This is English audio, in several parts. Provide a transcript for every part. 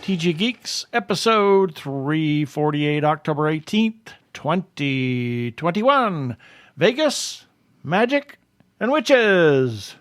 TG Geeks, episode 348, October 18th, 2021. Vegas, magic, and witches.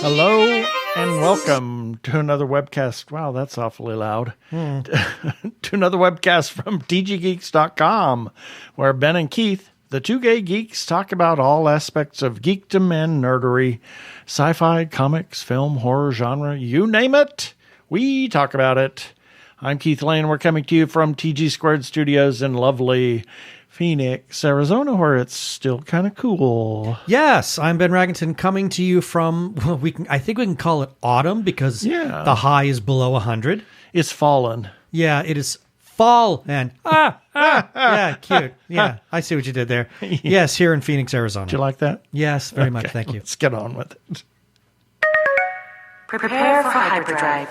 Hello and welcome to another webcast. Wow, that's awfully loud. To another webcast from tggeeks.com, where Ben and Keith, the Two Gay Geeks, talk about all aspects of geekdom and nerdery, sci-fi, comics, film, horror, genre, you name it, we talk about it. I'm Keith Lane. We're coming to you from TG Squared Studios in lovely Phoenix, Arizona, where it's still kind of cool. Yes, I'm Ben Raggington coming to you from, well, I think we can call it autumn because the high is below 100. It's fallen. Yeah, it is fall and yeah, cute. Yeah, I see what you did there. Yes, here in Phoenix, Arizona. Did you like that? Yes, very much. Thank you. Let's get on with it. Prepare for hyperdrive.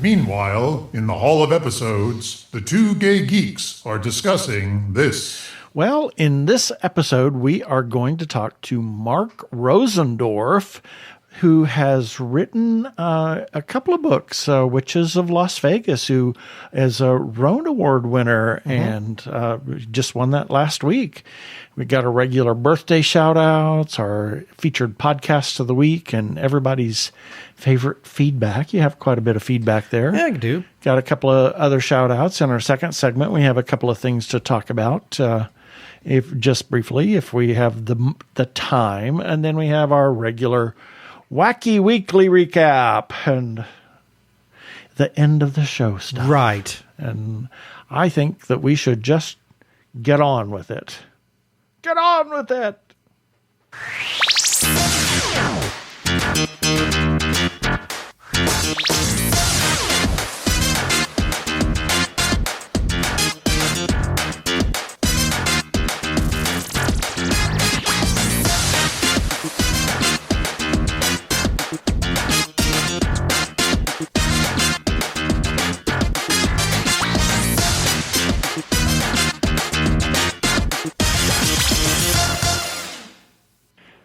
Meanwhile, in the Hall of Episodes, the Two Gay Geeks are discussing this. Well, in this episode, we are going to talk to Mark Rosendorf, who has written a couple of books, Witches of Las Vegas, who is a RONE Award winner and just won that last week. We got our regular birthday shout-outs, our featured podcasts of the week, and everybody's favorite feedback. You have quite a bit of feedback there. Yeah, I do. Got a couple of other shout-outs. In our second segment, we have a couple of things to talk about, if just briefly, if we have the time. And then we have our regular wacky weekly recap and the end of the show stuff. Right. And I think that we should just get on with it. Get on with it.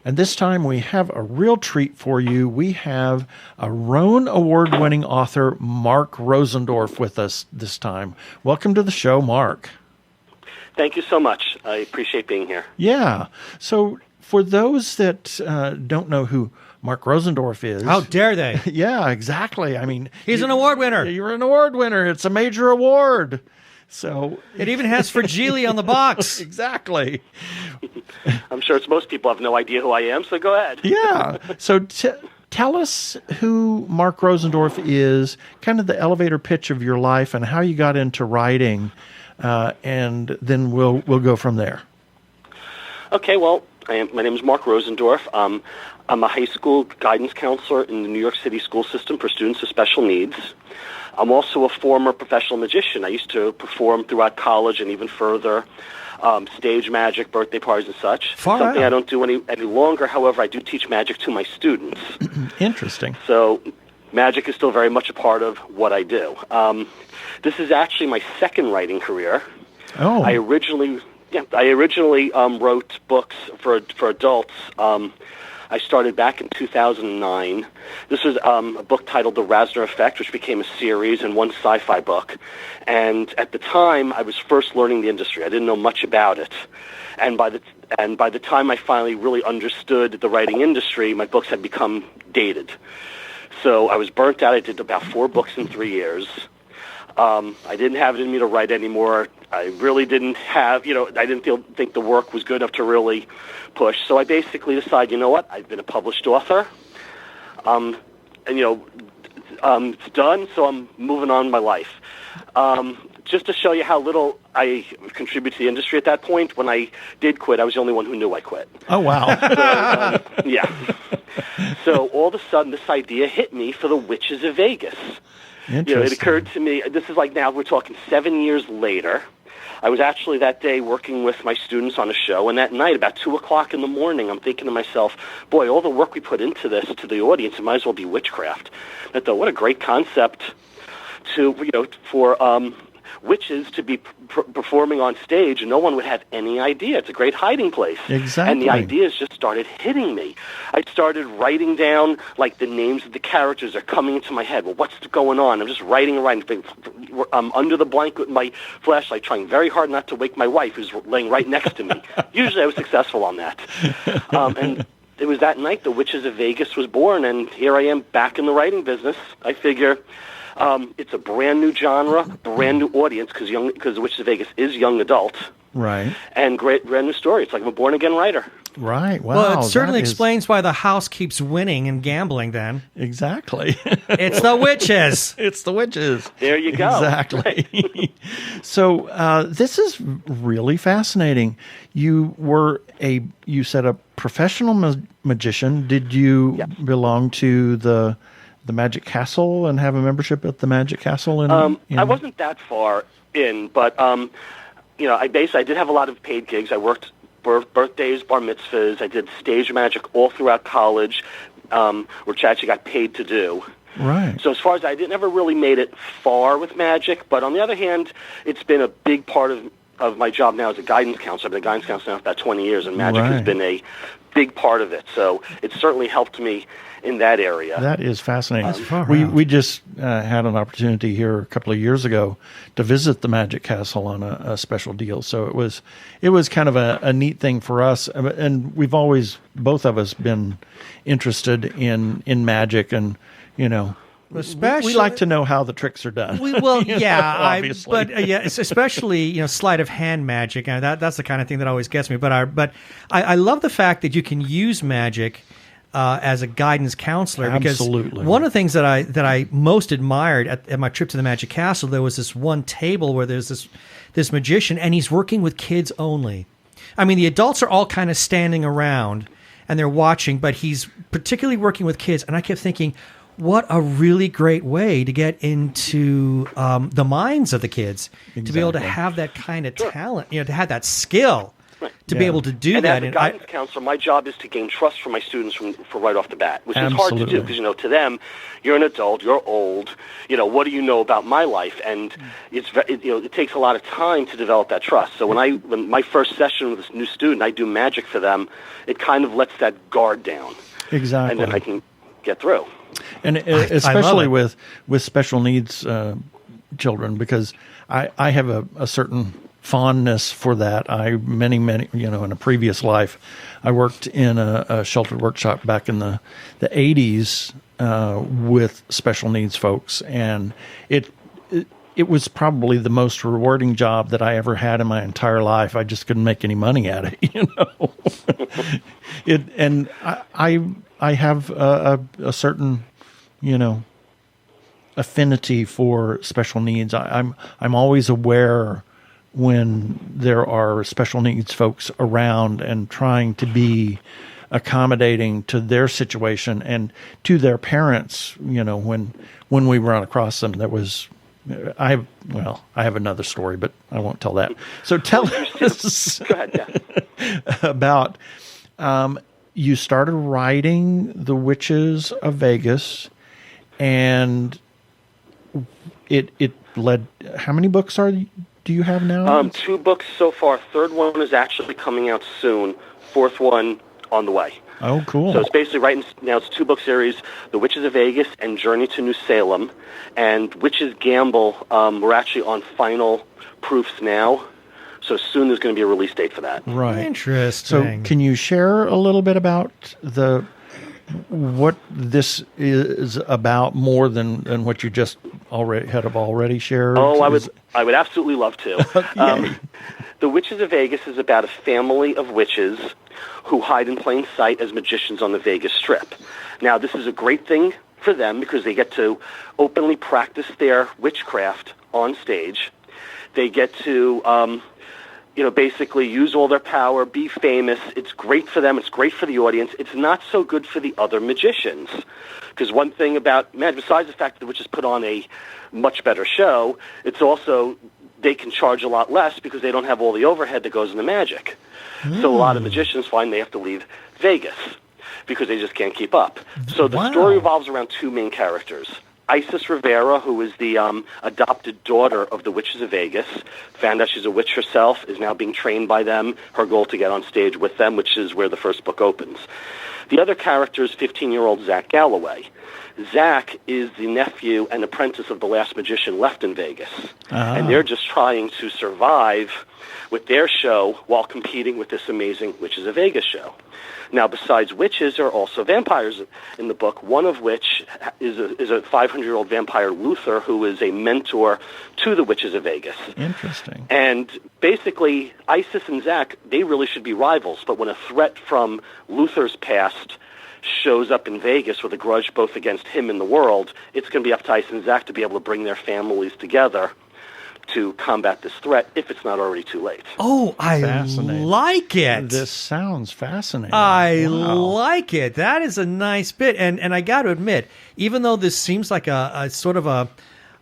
And this time we have a real treat for you. We have a RONE Award winning author, Mark Rosendorf, with us this time. Welcome to the show, Mark. Thank you so much. I appreciate being here. Yeah. So for those that don't know who Mark Rosendorf is. How dare they? Yeah, exactly. I mean, he's an award winner. You're an award winner. It's a major award. So it even has Fragile on the box. Exactly. I'm sure most people have no idea who I am, so go ahead. Yeah. So tell us who Mark Rosendorf is, kind of the elevator pitch of your life and how you got into writing, and then we'll go from there. Okay, well, my name is Mark Rosendorf. I'm a high school guidance counselor in the New York City school system for students with special needs. I'm also a former professional magician. I used to perform throughout college and even further, stage magic, birthday parties, and such. Something I don't do any longer. However, I do teach magic to my students. Interesting. So magic is still very much a part of what I do. This is actually my second writing career. Oh. I originally wrote books for adults. I started back in 2009. This was a book titled The Rasner Effect, which became a series and one sci-fi book. And at the time, I was first learning the industry. I didn't know much about it. And by the time I finally really understood the writing industry, my books had become dated. So I was burnt out. I did about 4 books in 3 years. I didn't have it in me to write anymore. I really didn't have, I didn't think the work was good enough to really push. So I basically decided, you know what, I've been a published author. It's done, so I'm moving on in my life. Just to show you how little I contributed to the industry at that point, when I did quit, I was the only one who knew I quit. Oh, wow. Yeah. So all of a sudden, this idea hit me for the Witches of Vegas. Interesting. It occurred to me, this is like now we're talking 7 years later, I was actually that day working with my students on a show, and that night, about 2 o'clock in the morning, I'm thinking to myself, boy, all the work we put into this, to the audience, it might as well be witchcraft. I thought, what a great concept for witches to be performing on stage, and no one would have any idea. It's a great hiding place. Exactly. And the ideas just started hitting me. I started writing down, like, the names of the characters are coming into my head. Well, what's going on? I'm just writing. I'm under the blanket with my flashlight, trying very hard not to wake my wife, who's laying right next to me. Usually I was successful on that. And it was that night The Witches of Vegas was born, and here I am back in the writing business. I figure... it's a brand new genre, brand new audience, because The Witches of Vegas is young adult. Right. And brand new story. It's like I'm a born-again writer. Right. Wow. Well, it certainly explains why the house keeps winning and gambling then. Exactly. It's the witches. It's the witches. There you go. Exactly. So this is really fascinating. You said a professional magician. Did you belong to the Magic Castle and have a membership at the Magic Castle? I wasn't that far in, but I did have a lot of paid gigs. I worked birthdays, bar mitzvahs. I did stage magic all throughout college, which I actually got paid to do. Right. So as far as I never really made it far with magic, but on the other hand, it's been a big part of my job now as a guidance counselor. I've been a guidance counselor now for about 20 years, and magic has been a big part of it. So it's certainly helped me in that area. That is fascinating. We just had an opportunity here a couple of years ago to visit the Magic Castle on a special deal. So it was kind of a neat thing for us, and we've always, both of us, been interested in magic, and Especially, we like to know how the tricks are done. Obviously. It's especially sleight of hand magic. That's the kind of thing that always gets me. But I love the fact that you can use magic as a guidance counselor. Absolutely. Because one of the things that I most admired at my trip to the Magic Castle, there was this one table where there's this magician, and he's working with kids only. I mean, the adults are all kind of standing around and they're watching, but he's particularly working with kids. And I kept thinking, what a really great way to get into the minds of the kids, to be able to have that kind of talent, to have that skill, to be able to do that. And as a guidance counselor, my job is to gain trust from my students from right off the bat, which is hard to do because, to them, you're an adult, you're old, what do you know about my life? And it takes a lot of time to develop that trust. So when my first session with a new student, I do magic for them, it kind of lets that guard down. Exactly. And then I can get through. And especially with special needs children, because I have a certain fondness for that. Many, in a previous life, I worked in a sheltered workshop back in the 80s with special needs folks, and it was probably the most rewarding job that I ever had in my entire life. I just couldn't make any money at it, and I have a certain, affinity for special needs. I'm always aware when there are special needs folks around and trying to be accommodating to their situation and to their parents. When we run across them, there was. I have another story, but I won't tell that. So tell us Go ahead, about you started writing The Witches of Vegas, and it led. How many books do you have now? 2 books so far. Third one is actually coming out soon. Fourth one on the way. Oh, cool. So it's basically now it's a 2-book series, The Witches of Vegas and Journey to New Salem. And Witches Gamble, we're actually on final proofs now. So soon there's going to be a release date for that. Right. Interesting. So can you share a little bit about what this is about more than what you just already shared? Oh, I would absolutely love to. The Witches of Vegas is about a family of witches who hide in plain sight as magicians on the Vegas Strip. Now, this is a great thing for them because they get to openly practice their witchcraft on stage. They get to, basically use all their power, be famous. It's great for them. It's great for the audience. It's not so good for the other magicians. Because one thing about magic, besides the fact that the witches put on a much better show, it's also they can charge a lot less because they don't have all the overhead that goes into magic. So a lot of magicians find they have to leave Vegas because they just can't keep up. So the story revolves around two main characters. Isis Rivera, who is the adopted daughter of the Witches of Vegas, found out she's a witch herself, is now being trained by them. Her goal to get on stage with them, which is where the first book opens. The other character is 15-year-old Zac Galloway. Zack is the nephew and apprentice of the last magician left in Vegas. And they're just trying to survive with their show while competing with this amazing Witches of Vegas show. Now, besides witches, there are also vampires in the book, one of which is a 500-year-old vampire, Luther, who is a mentor to the Witches of Vegas. Interesting. And basically, Isis and Zack, they really should be rivals, but when a threat from Luther's past shows up in Vegas with a grudge both against him and the world, it's going to be up to Isis and Zack to be able to bring their families together to combat this threat if it's not already too late. Oh, I like it. This sounds fascinating. I like it. That is a nice bit. And I got to admit, even though this seems like a sort of a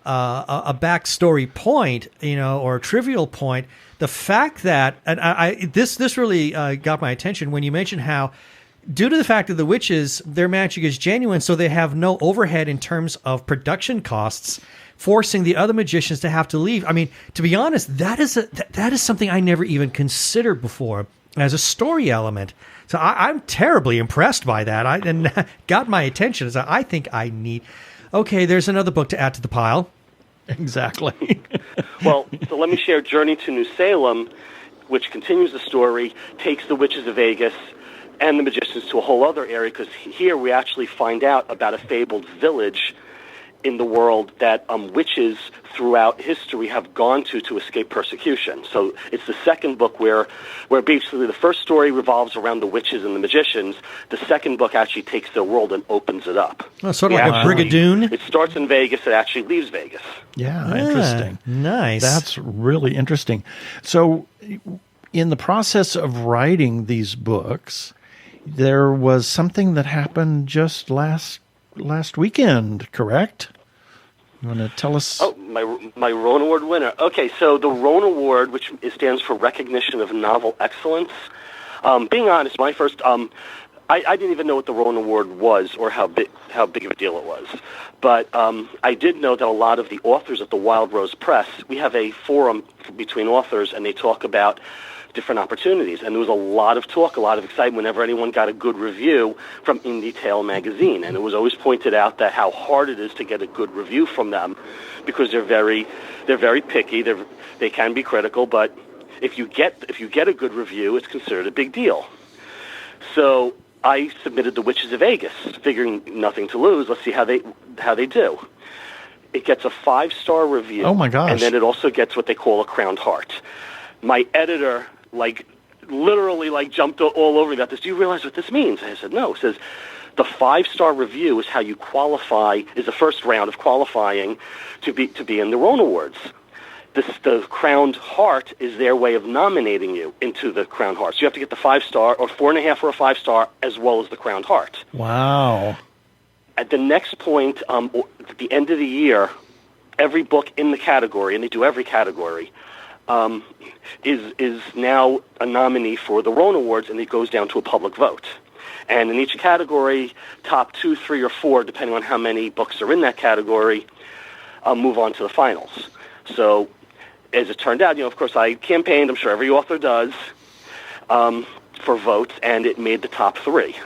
backstory point, or a trivial point, the fact that, and this really got my attention when you mentioned how, due to the fact that the witches, their magic is genuine, so they have no overhead in terms of production costs, forcing the other magicians to have to leave. I mean, to be honest, that is something I never even considered before as a story element. So I'm terribly impressed by that. And got my attention. So I think I need. Okay, there's another book to add to the pile. Exactly. Well, so let me share Journey to New Salem, which continues the story, takes the Witches of Vegas and the magicians to a whole other area, because here we actually find out about a fabled village in the world that witches throughout history have gone to escape persecution. So it's the second book where basically the first story revolves around the witches and the magicians. The second book actually takes their world and opens it up. Oh, sort of like a Brigadoon? It starts in Vegas. It actually leaves Vegas. Yeah, interesting. Nice. That's really interesting. So in the process of writing these books, there was something that happened just last weekend, correct? You want to tell us? Oh, my RONE Award winner. Okay, so the RONE Award, which stands for Recognition of Novel Excellence. Being honest, my first, I didn't even know what the RONE Award was or how big of a deal it was. But I did know that a lot of the authors at the Wild Rose Press, we have a forum between authors, and they talk about different opportunities. And there was a lot of talk, a lot of excitement whenever anyone got a good review from Indie Tale magazine. And it was always pointed out that how hard it is to get a good review from them, because they're very picky. They can be critical, but if you get a good review, it's considered a big deal. So I submitted The Witches of Vegas, figuring nothing to lose. Let's see how they do. It gets a 5-star review. Oh my gosh. And then it also gets what they call a crowned heart. My editor literally jumped all over me about this. Do you realize what this means? I said, no. It says the 5-star review is how you qualify, is the first round of qualifying to be in the RONE Awards. The crowned heart is their way of nominating you into the crowned heart. So you have to get the 5-star or 4.5 or a 5-star as well as the crowned heart. Wow. At the next point, at the end of the year, every book in the category, and they do every category, is now a nominee for the RONE Awards, and it goes down to a public vote. And in each category, top 2, 3, or 4, depending on how many books are in that category, move on to the finals. So, as it turned out, of course, I campaigned, I'm sure every author does, for votes, and it made the top 3,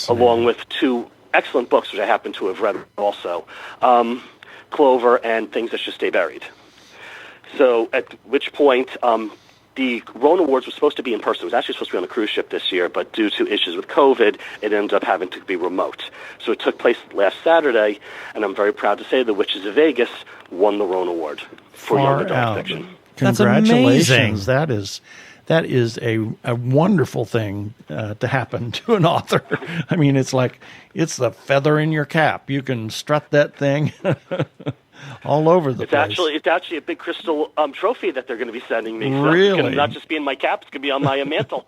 along with 2 excellent books, which I happen to have read also, Clover and Things That Should Stay Buried. So at which point, the RONE Awards was supposed to be in person. It was actually supposed to be on a cruise ship this year, but due to issues with COVID, it ended up having to be remote. So it took place last Saturday, and I'm very proud to say the Witches of Vegas won the RONE Award for young adult fiction. Congratulations. That is a wonderful thing to happen to an author. I mean, it's like it's the feather in your cap. You can strut that thing all over the place. It's actually a big crystal trophy that they're going to be sending me. Really? It's going to not just be in my cap, it's going to be on my mantle.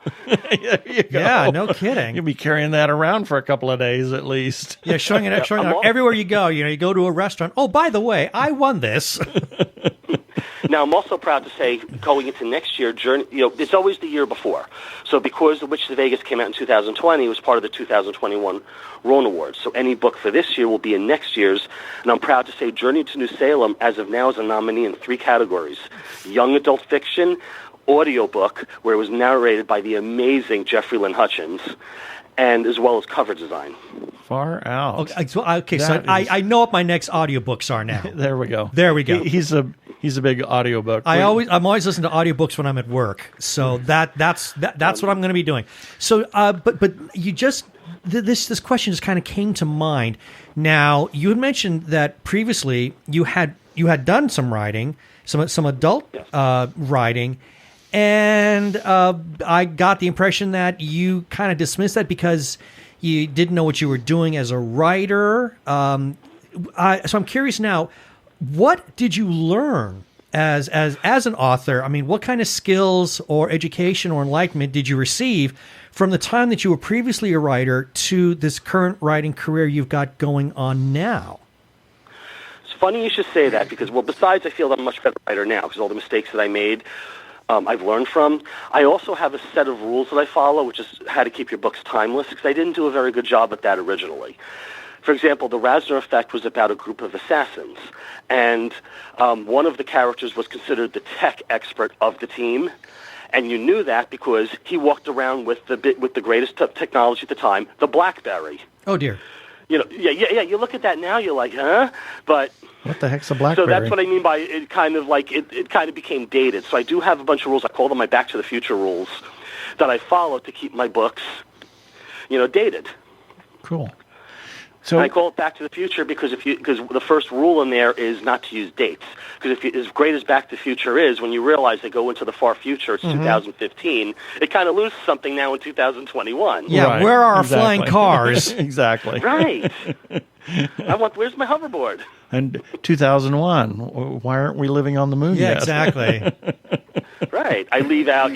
Yeah, no kidding. You'll be carrying that around for a couple of days at least. Yeah, showing it everywhere you go. You go to a restaurant. Oh, by the way, I won this. Now, I'm also proud to say, going into next year, it's always the year before. So because The Witches of Vegas came out in 2020, it was part of the 2021 RONE Awards. So any book for this year will be in next year's. And I'm proud to say Journey to New Salem, as of now, is a nominee in 3 categories: young adult fiction, audiobook, where it was narrated by the amazing Jeffrey Lynn Hutchins, and as well as cover design. Far out. Okay, so I know what my next audiobooks are now. There we go. He's a big audiobook. I'm always listening to audiobooks when I'm at work. So that's what I'm going to be doing. So but you just this question just kind of came to mind. Now, you had mentioned that previously you had done some writing, some adult writing. And I got the impression that you kind of dismissed that because you didn't know what you were doing as a writer. So I'm curious now, what did you learn as an author? I mean, what kind of skills or education or enlightenment did you receive from the time that you were previously a writer to this current writing career you've got going on now? It's funny you should say that because, well, besides I feel that I'm a much better writer now because all the mistakes that I made, I've learned from. I also have a set of rules that I follow, which is how to keep your books timeless, because I didn't do a very good job at that originally. For example, the Rasner Effect was about a group of assassins, and one of the characters was considered the tech expert of the team, and you knew that because he walked around with the greatest technology at the time, the BlackBerry. Oh dear. Yeah. You look at that now, you're like, huh? But what the heck's a BlackBerry? So that's what I mean by it. Kind of like it kind of became dated. So I do have a bunch of rules. I call them my Back to the Future rules that I follow to keep my books, dated. Cool. So and I call it Back to the Future because the first rule in there is not to use dates. Because as great as Back to the Future is, when you realize they go into the far future, it's 2015, it kind of loses something now in 2021. Yeah, right. Where are our flying cars? Exactly. Right. Where's my hoverboard? And 2001, why aren't we living on the moon yet? Yeah, exactly. Right. I leave out,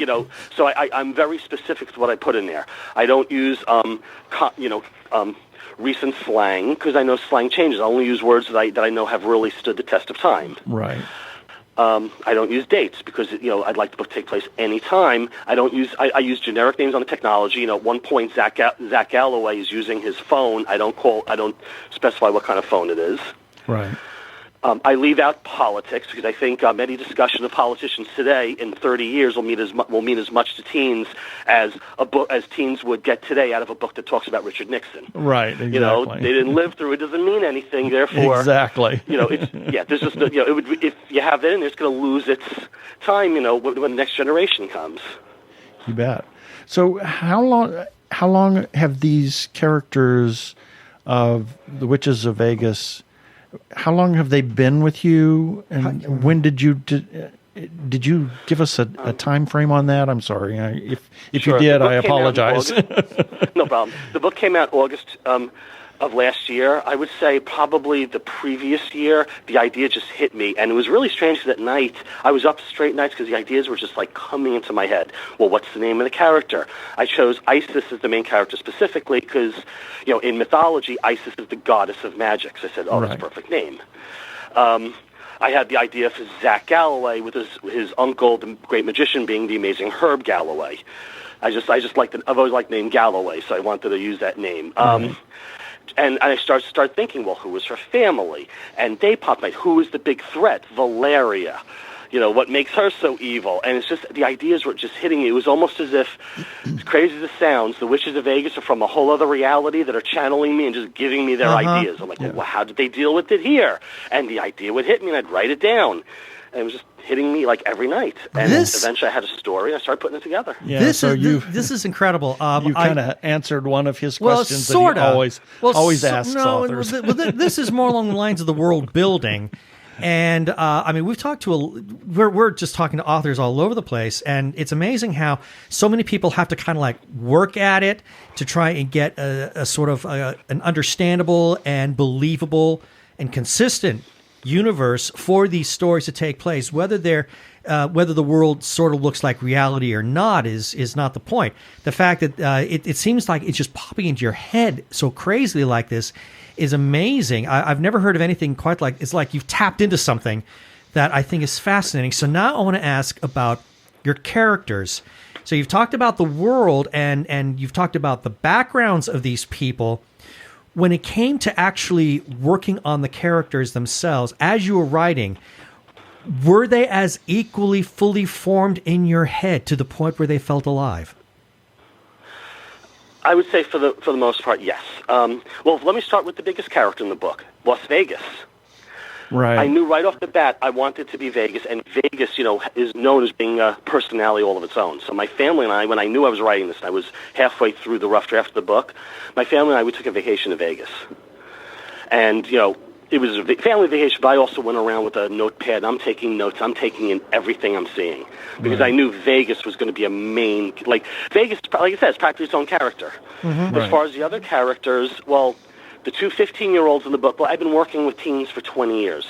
so I'm very specific to what I put in there. I don't use, recent slang, because I know slang changes. I only use words that I know have really stood the test of time. Right. I don't use dates because I'd like the book to take place any time. I use generic names on the technology. At one point, Zack Galloway is using his phone. I don't specify what kind of phone it is. Right. I leave out politics because I think any discussion of politicians today in 30 years will mean as much to teens as teens would get today out of a book that talks about Richard Nixon. Right. Exactly. They didn't live through it. Doesn't mean anything. Therefore, exactly. There's just it would if you have that in there, it's going to lose its time. When the next generation comes. You bet. So how long have these characters of the Witches of Vegas? How long have they been with you, and when did you give us a time frame on that? I'm sorry, if Sure. you did, I apologize. No problem. The book came out August of last year. I would say probably the previous year. The idea just hit me, and it was really strange because at night I was up straight nights because the ideas were just like coming into my head. Well, what's the name of the character? I chose Isis as the main character specifically because, in mythology, Isis is the goddess of magic. So I said, that's a perfect name. I had the idea for Zac Galloway with his uncle, the great magician, being the amazing Herb Galloway. I've always liked the name Galloway, so I wanted to use that name. And I start thinking, well, who was her family? And they popped out. Who is the big threat? Valeria. What makes her so evil? And it's just, the ideas were just hitting me. It was almost as if, as crazy as it sounds, the Witches of Vegas are from a whole other reality that are channeling me and just giving me their ideas. I'm like, well, how did they deal with it here? And the idea would hit me, and I'd write it down. And it was just hitting me like every night. And eventually I had a story, and I started putting it together. Yeah, this is incredible. You kind of answered one of his questions that he always asks authors. This is more along the lines of the world building. And we've talked to we're just talking to authors all over the place, and it's amazing how so many people have to kind of like work at it to try and get a sort of an understandable and believable and consistent universe for these stories to take place. Whether the world sort of looks like reality or not is not the point. The fact that it seems like it's just popping into your head so crazily like this is amazing. I've never heard of anything quite like. It's like you've tapped into something that I think is fascinating. So now I want to ask about your characters. So you've talked about the world and you've talked about the backgrounds of these people. When it came to actually working on the characters themselves, as you were writing, were they as equally fully formed in your head to the point where they felt alive? I would say for the most part, yes. Well, let me start with the biggest character in the book, Las Vegas. Right. I knew right off the bat I wanted to be Vegas, and Vegas, is known as being a personality all of its own. So my family and I, when I knew I was writing this, and I was halfway through the rough draft of the book, my family and I, we took a vacation to Vegas. And, it was a family vacation, but I also went around with a notepad. I'm taking notes. I'm taking in everything I'm seeing. Because I knew Vegas was going to be a main... Vegas, like I said, it's practically its own character. Mm-hmm. As far as the other characters, well... The two 15-year-olds in the book, well, I've been working with teens for 20 years.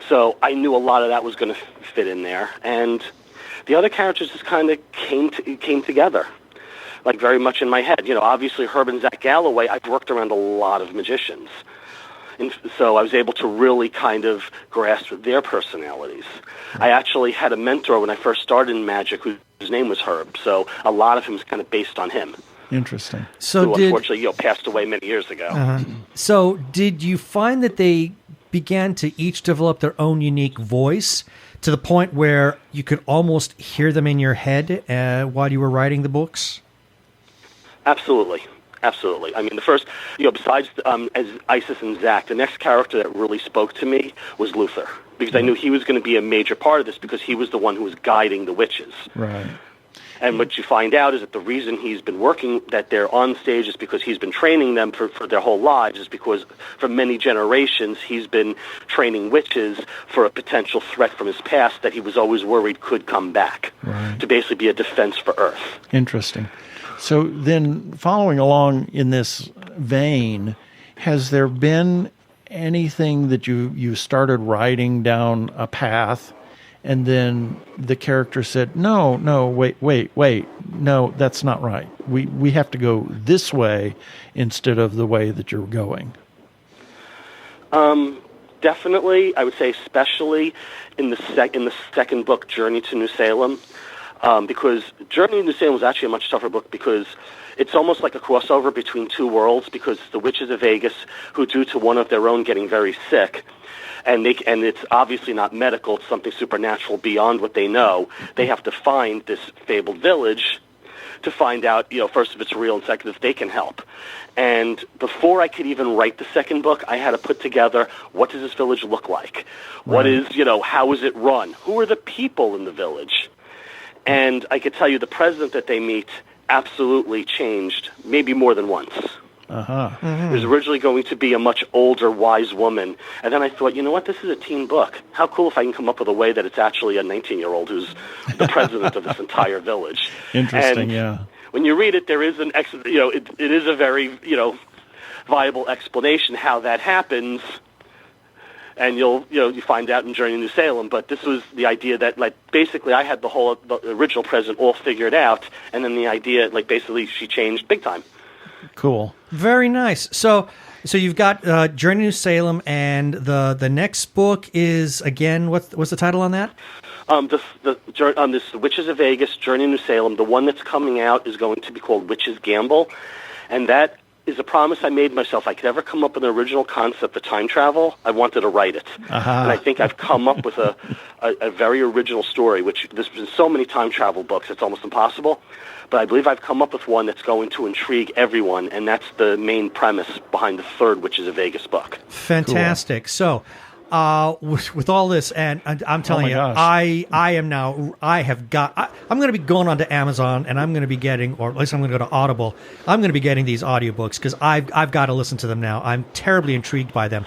So I knew a lot of that was going to fit in there. And the other characters just kind of came together, very much in my head. Obviously Herb and Zac Galloway, I've worked around a lot of magicians. And so I was able to really kind of grasp their personalities. I actually had a mentor when I first started in magic whose name was Herb. So a lot of him is kind of based on him. Interesting. Who unfortunately, passed away many years ago. So did you find that they began to each develop their own unique voice to the point where you could almost hear them in your head while you were writing the books? Absolutely. Absolutely. I mean, the first, besides as Isis and Zack, the next character that really spoke to me was Luther, because I knew he was going to be a major part of this because he was the one who was guiding the witches. Right. And what you find out is that the reason he's been working, that they're on stage, is because he's been training them for their whole lives, is because for many generations he's been training witches for a potential threat from his past that he was always worried could come back, to basically be a defense for Earth. Interesting. So then, following along in this vein, has there been anything that you started writing down a path and then the character said, no, wait, no, that's not right. We have to go this way instead of the way that you're going? Definitely, I would say especially in the second book, Journey to New Salem, because Journey to New Salem was actually a much tougher book because it's almost like a crossover between two worlds, because the witches of Vegas, who due to one of their own getting very sick, and it's obviously not medical, it's something supernatural beyond what they know, they have to find this fabled village to find out, first if it's real and second if they can help. And before I could even write the second book, I had to put together, what does this village look like? What is, how is it run? Who are the people in the village? And I could tell you the president that they meet absolutely changed, maybe more than once. It was originally going to be a much older, wise woman. And then I thought, you know what, this is a teen book. How cool if I can come up with a way that it's actually a 19-year-old who's the president of this entire village. Interesting, and when you read it, there is an it is a very, viable explanation how that happens. And you find out in Journey to New Salem. But this was the idea that, basically I had the original president all figured out. And then the idea, basically she changed big time. Cool. Very nice. So you've got Journey to Salem, and the next book is, again, what's the title on that? This Witches of Vegas, Journey to New Salem. The one that's coming out is going to be called Witches Gamble, and that is a promise I made myself. If I could ever come up with an original concept for time travel, I wanted to write it. And I think I've come up with a very original story, which there's been so many time travel books, it's almost impossible. But I believe I've come up with one that's going to intrigue everyone, and that's the main premise behind the third Witches of Vegas book. Fantastic. Cool. So, with all this, and I'm telling you, gosh. I'm going to be going onto Amazon, and I'm going to be getting, or at least I'm going to go to Audible. I'm going to be getting these audiobooks because I've got to listen to them now. I'm terribly intrigued by them.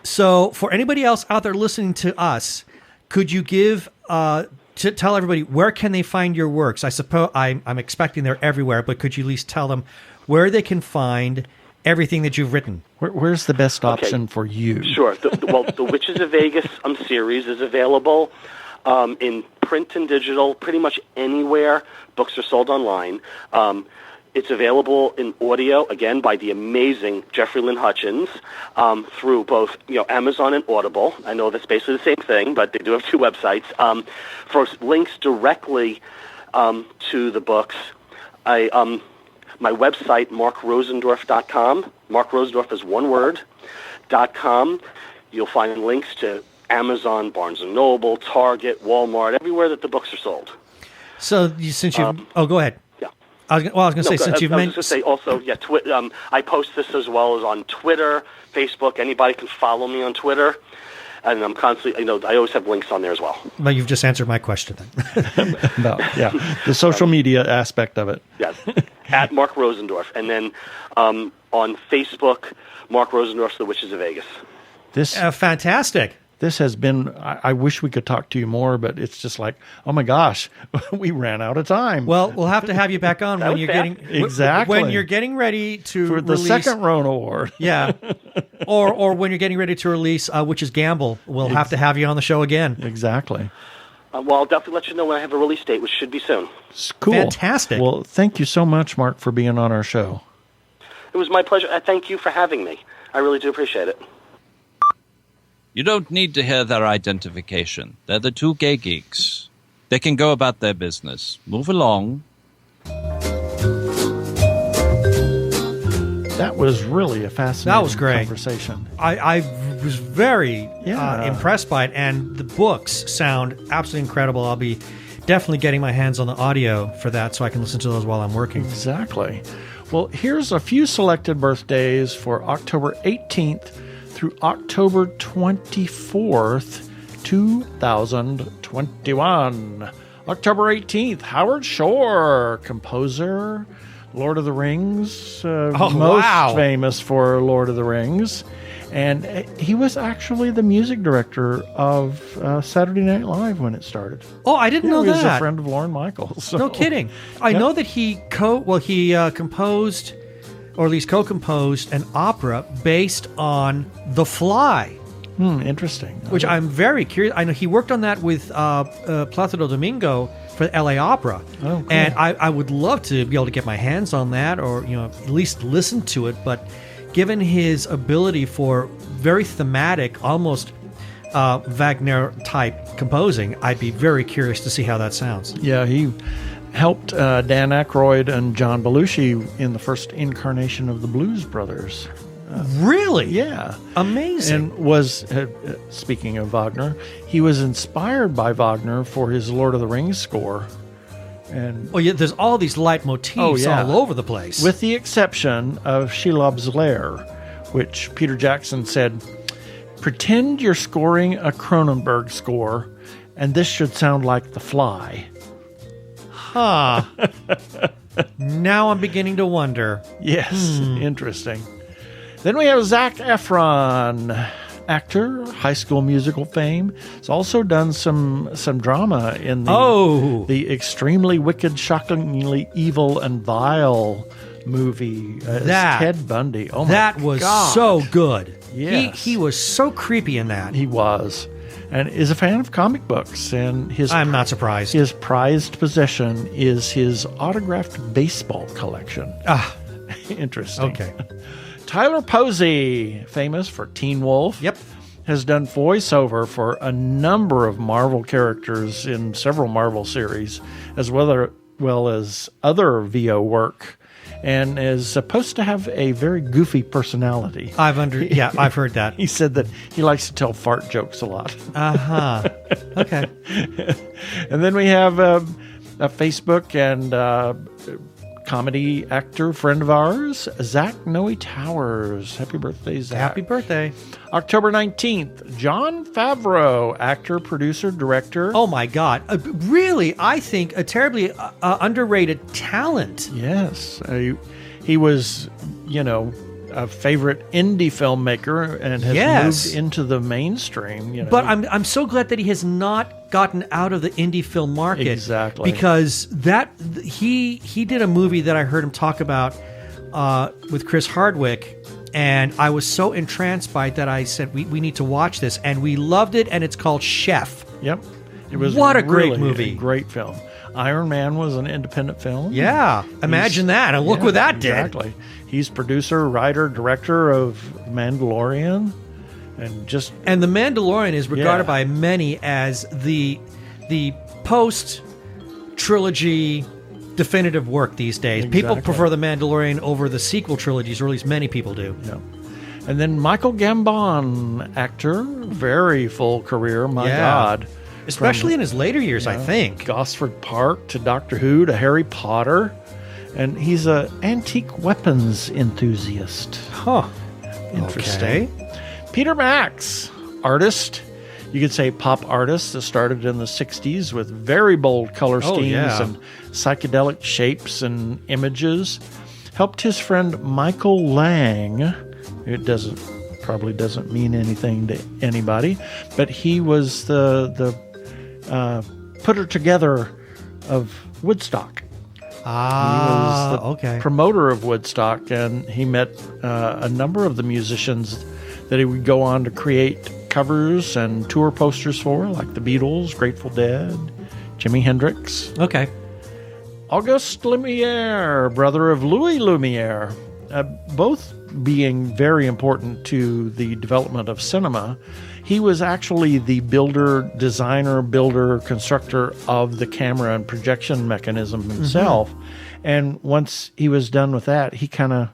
So, for anybody else out there listening to us, could you give to tell everybody where can they find your works? I suppose I'm expecting they're everywhere, but could you at least tell them where they can find everything that you've written? Where's the best option for you? Sure. The Witches of Vegas series is available in print and digital, pretty much anywhere books are sold online. It's available in audio, again, by the amazing Jeffrey Lynn Hutchins, through both Amazon and Audible. I know that's basically the same thing, but they do have two websites. For links directly to the books, my website, markrosendorf.com. Mark Rosendorf is one word, .com. You'll find links to Amazon, Barnes & Noble, Target, Walmart, everywhere that the books are sold. So since you've... go ahead. Yeah. I was going to say, since you've mentioned... I was going to say also, I post this as well as on Twitter, Facebook. Anybody can follow me on Twitter. And I'm constantly, I always have links on there as well. Well, you've just answered my question then. The social media aspect of it. Yes, at Mark Rosendorf. And then on Facebook, Mark Rosendorf's The Witches of Vegas. This fantastic. This has been, I wish we could talk to you more, but it's just like, oh my gosh, we ran out of time. Well, we'll have to have you back on when you're getting ready to for the release, second RONE Award. Yeah. or when you're getting ready to release Witch's Gamble, we'll have to have you on the show again. Exactly. Well, I'll definitely let you know when I have a release date, which should be soon. It's cool. Fantastic. Well, thank you so much, Mark, for being on our show. It was my pleasure. Thank you for having me. I really do appreciate it. You don't need to hear their identification. They're the Two Gay Geeks. They can go about their business. Move along. That was really a fascinating great conversation. I was very impressed by it, and the books sound absolutely incredible. I'll be definitely getting my hands on the audio for that so I can listen to those while I'm working. Exactly. Well, here's a few selected birthdays for October 18th through October 24th, 2021. October 18th, Howard Shore, composer, Lord of the Rings, most famous for Lord of the Rings. And he was actually the music director of Saturday Night Live when it started. Oh, I didn't know that. He was a friend of Lorne Michaels. So. No kidding. I know that he composed, or at least co-composed, an opera based on The Fly. Interesting. Which I'm very curious. I know he worked on that with Placido Domingo for the LA Opera. Oh, cool. And I would love to be able to get my hands on that, or at least listen to it. But given his ability for very thematic, almost Wagner-type composing, I'd be very curious to see how that sounds. Yeah, he helped Dan Aykroyd and John Belushi in the first incarnation of the Blues Brothers. Really? Yeah. Amazing. And was, speaking of Wagner, he was inspired by Wagner for his Lord of the Rings score. And there's all these leitmotifs all over the place. With the exception of Shelob's Lair, which Peter Jackson said, pretend you're scoring a Cronenberg score, and this should sound like The Fly. Huh. Now I'm beginning to wonder. Yes, interesting. Then we have Zac Efron, actor, High School Musical fame. He's also done some drama in the extremely wicked, shockingly evil, and vile movie Ted Bundy. Oh my God. That was so good. Yes. He was so creepy in that. He was. And is a fan of comic books. And I'm not surprised. His prized possession is his autographed baseball collection. Interesting. Okay. Tyler Posey, famous for Teen Wolf. Yep. Has done voiceover for a number of Marvel characters in several Marvel series, as well as other VO work, and is supposed to have a very goofy personality. I've heard that. He said that he likes to tell fart jokes a lot. Okay. And then we have a Facebook and comedy actor friend of ours, Zach Noe Towers. Happy birthday, Zach. Happy birthday. October 19th, Jon Favreau, actor, producer, director. Oh my God. Really, I think a terribly underrated talent. Yes. He was, a favorite indie filmmaker and has moved into the mainstream. But I'm so glad that he has not gotten out of the indie film market. Exactly. Because he did a movie that I heard him talk about with Chris Hardwick, and I was so entranced by it that I said, we need to watch this, and we loved it, and it's called Chef. Yep. It was what a really great movie. A great film. Iron Man was an independent film. Yeah, imagine that. And look what that did. Exactly. He's producer, writer, director of Mandalorian. And The Mandalorian is regarded by many as the post-trilogy definitive work these days. Exactly. People prefer The Mandalorian over the sequel trilogies, or at least many people do. Yeah. And then Michael Gambon, actor, very full career, my God. Especially in his later years, I think. Gosford Park to Doctor Who to Harry Potter. And he's an antique weapons enthusiast. Huh. Interesting. Okay. Peter Max, artist. You could say pop artist that started in the 60s with very bold color schemes and psychedelic shapes and images. Helped his friend Michael Lang. It probably doesn't mean anything to anybody, but he was the putter together of Woodstock. He was the promoter of Woodstock, and he met a number of the musicians that he would go on to create covers and tour posters for, like the Beatles, Grateful Dead, Jimi Hendrix. Okay. Auguste Lumiere, brother of Louis Lumiere, both being very important to the development of cinema. He was actually the designer, constructor of the camera and projection mechanism himself. And once he was done with that, he kind of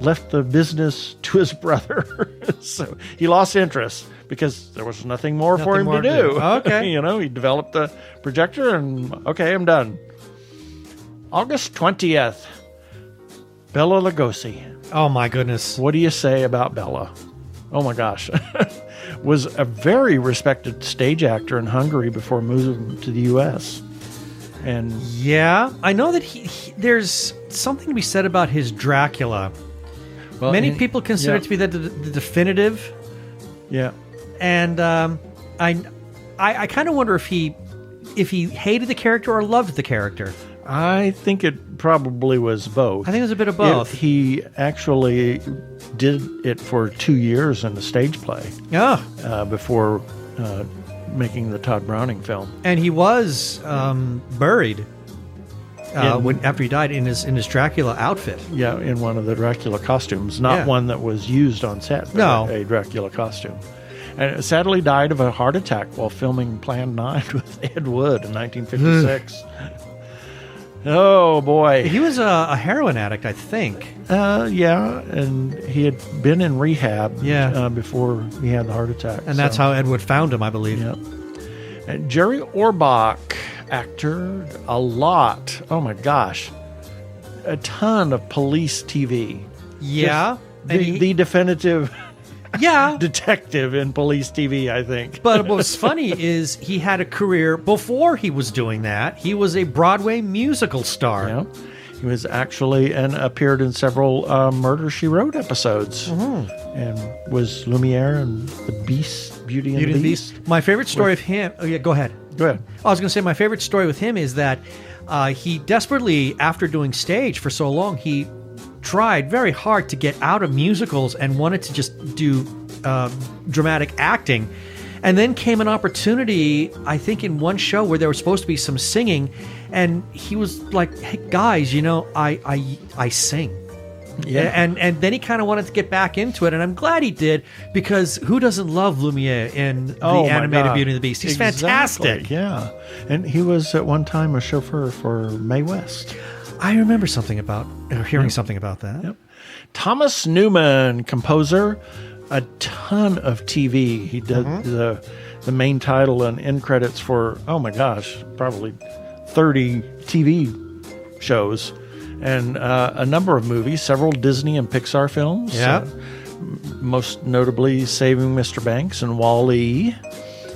left the business to his brother. So he lost interest because there was nothing more for him to do. Okay. He developed the projector and, okay, I'm done. August 20th, Bela Lugosi. Oh, my goodness. What do you say about Bela? Oh, my gosh. Was a very respected stage actor in Hungary before moving to the U.S. And yeah, I know that there's something to be said about his Dracula. Well, many people consider it to be the definitive. Yeah. And I kind of wonder if he hated the character or loved the character. I think it probably was both. I think it was a bit of both. He actually did it for 2 years in the stage play. Before making the Todd Browning film. And he was buried after he died in his Dracula outfit. Yeah, in one of the Dracula costumes, not one that was used on set, but a Dracula costume. And sadly died of a heart attack while filming Plan 9 with Ed Wood in 1956. Oh, boy. He was a heroin addict, I think. Yeah, and he had been in rehab before he had the heart attack. And that's how Ed Wood found him, I believe. Yeah. And Jerry Orbach, actor, a lot. Oh, my gosh. A ton of police TV. Yeah. The definitive... detective in police TV, I think. But what's funny is he had a career before he was doing that. He was a Broadway musical star. Yeah. He was actually appeared in several Murder, She Wrote episodes. And was Lumiere and the Beast, Beauty and the Beast. My favorite story of him... Oh, yeah, go ahead. Go ahead. I was going to say my favorite story with him is that he desperately, after doing stage for so long, he tried very hard to get out of musicals and wanted to just do dramatic acting. And then came an opportunity, I think, in one show where there was supposed to be some singing, and he was like, "Hey guys, I sing." Yeah. And then he kind of wanted to get back into it, and I'm glad he did, because who doesn't love Lumiere in the animated Beauty and the Beast? He's fantastic. Yeah. And he was at one time a chauffeur for Mae West. I remember hearing something about that. Yep. Thomas Newman, composer, a ton of TV. He did the main title and end credits for, oh my gosh, probably 30 TV shows and a number of movies, several Disney and Pixar films. Yeah. Most notably Saving Mr. Banks and Wall-E.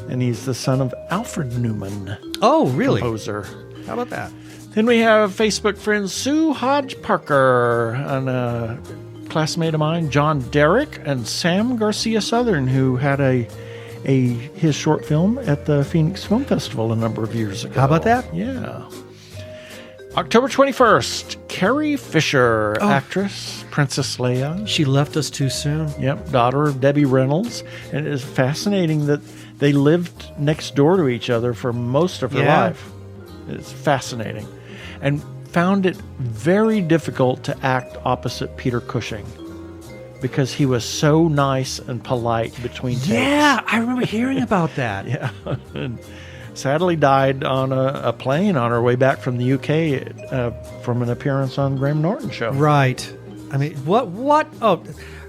And he's the son of Alfred Newman. Oh, really? Composer. How about that? Then we have Facebook friend Sue Hodge Parker and a classmate of mine, John Derrick, and Sam Garcia Southern, who had his short film at the Phoenix Film Festival a number of years ago. How about that? Yeah. October 21st, Carrie Fisher, actress, Princess Leia. She left us too soon. Yep, daughter of Debbie Reynolds. And it is fascinating that they lived next door to each other for most of her life. It's fascinating. And found it very difficult to act opposite Peter Cushing because he was so nice and polite between takes. Yeah, I remember hearing about that. Yeah. And sadly died on a plane on her way back from the UK from an appearance on Graham Norton show. Right. I mean, what? Oh,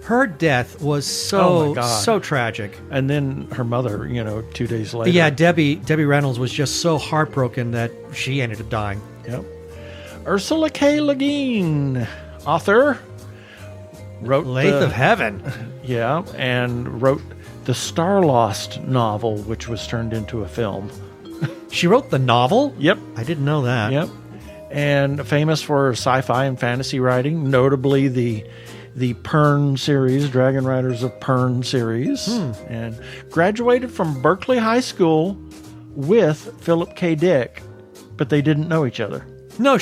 her death was Oh, my God. so tragic. And then her mother, 2 days later. Yeah, Debbie Reynolds was just so heartbroken that she ended up dying. Yep. Ursula K. Le Guin, author, wrote Lathe of Heaven. Yeah, and wrote the Star Lost novel, which was turned into a film. She wrote the novel? Yep. I didn't know that. Yep. And famous for sci-fi and fantasy writing, notably the Pern series, Dragon Riders of Pern series, and graduated from Berkeley High School with Philip K. Dick, but they didn't know each other. No,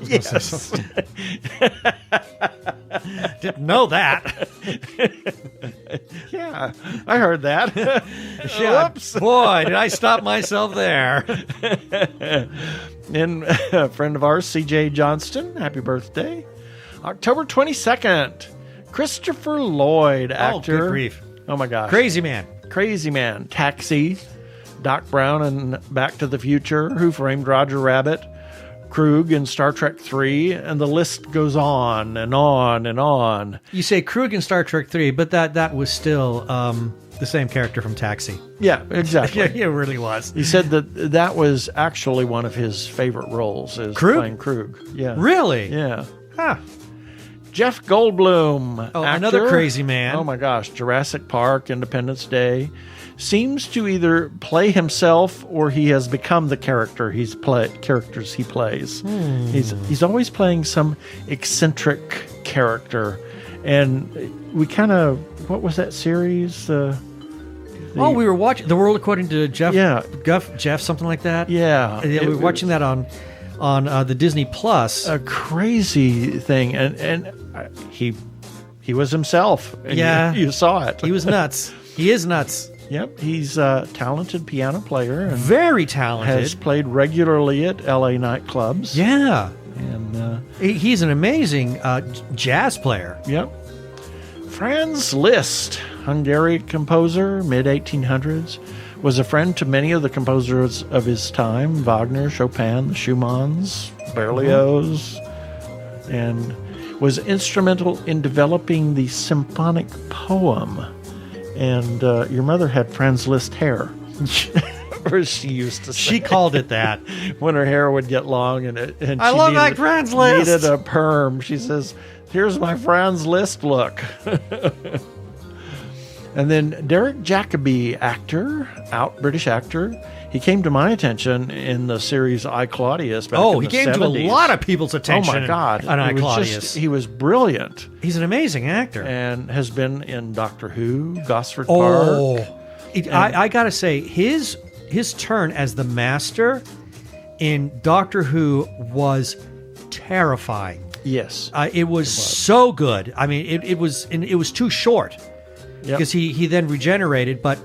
Yes. didn't know that. Yeah, I heard that. Yeah, Whoops. boy, did I stop myself there. And a friend of ours, C.J. Johnston, happy birthday. October 22nd, Christopher Lloyd, actor. Oh, good grief. Oh, my gosh. Crazy man. Crazy man. Taxi, Doc Brown and Back to the Future, Who Framed Roger Rabbit, Krug in Star Trek 3, and the list goes on and on and on. You say Krug in Star Trek 3, but that was still the same character from Taxi. Yeah, exactly. Yeah, it really was. He said that was actually one of his favorite roles, is Krug? playing Krug. Yeah. Really? Yeah. Huh. Jeff Goldblum. Oh, actor. another crazy man. Oh my gosh. Jurassic Park, Independence Day. Seems to either play himself or he has become the character characters he plays. He's always playing some eccentric character. And we kind of, what was that series? We were watching The World According to Jeff. Yeah. Jeff, something like that. Yeah. We were watching that on the Disney Plus. A crazy thing. And he was himself. And Yeah. You saw it. He was nuts. He is nuts. Yep, he's a talented piano player and Very talented. has played regularly at LA nightclubs. Yeah. And He's an amazing jazz player. yep. Franz Liszt, Hungarian composer, mid-1800s, was a friend to many of the composers of his time, Wagner, Chopin, the Schumanns, Berlioz, and was instrumental in developing the symphonic poem. And your mother had Franz Liszt hair. Or she used to say. She called it that. When her hair would get long and I she love that Franz Liszt. needed a perm. She says, "Here's my Franz Liszt look." And then Derek Jacoby, British actor. He came to my attention in the series I, Claudius back in He the came 70s. to a lot of people's attention. Oh my God. On I, It was Claudius. he was brilliant He's an amazing actor. and has been in Doctor Who, Gosford Oh, Park. I gotta say, his turn as the Master in Doctor Who was terrifying. Yes. It was so good. I mean, it was too short because he then regenerated. But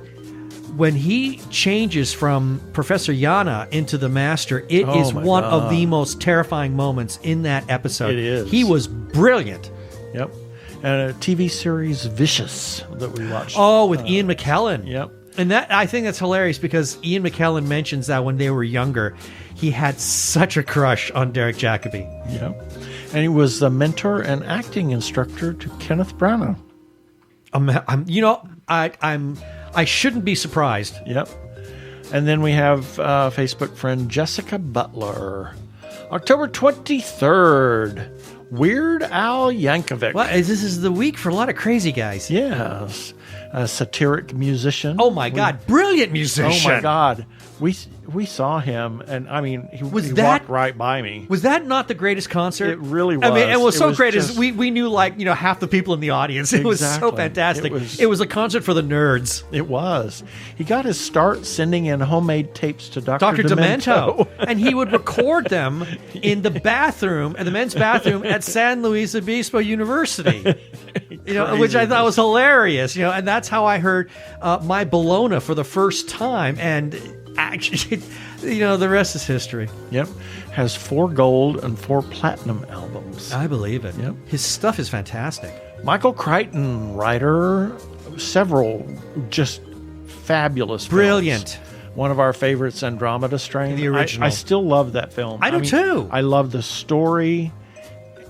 when he changes from Professor Yana into the Master, it is my one of God. the most terrifying moments in that episode. It is. He was brilliant. Yep. And a TV series, Vicious, that we watched. Oh, with Ian McKellen. Yep. And I think that's hilarious because Ian McKellen mentions that when they were younger, he had such a crush on Derek Jacoby. Yep. And he was the mentor and acting instructor to Kenneth Branagh. I shouldn't be surprised. Yep. And then we have Facebook friend Jessica Butler. October 23rd, Weird Al Yankovic. Well, this is the week for a lot of crazy guys. Yes. A satiric musician. Oh my God, brilliant musician. Oh my God. We saw him, and I mean, he walked right by me. Was that not the greatest concert? It really I mean, was. it was It so was great just- as we knew half the people in the audience. It was so Exactly. fantastic. It It was- was a concert for the nerds. It was. He got his start sending in homemade tapes to Dr. Demento. And he would record them in the bathroom, in the men's bathroom at San Luis Obispo University. Which I thought was hilarious. And that's how I heard My Bologna for the first time. And actually, the rest is history. Yep. Has 4 gold and 4 platinum albums. I believe it. Yep. His stuff is fantastic. Michael Crichton, writer, several just fabulous films. Brilliant. One of our favorites, Andromeda Strain. The original. I still love that film. I do too. I love the story,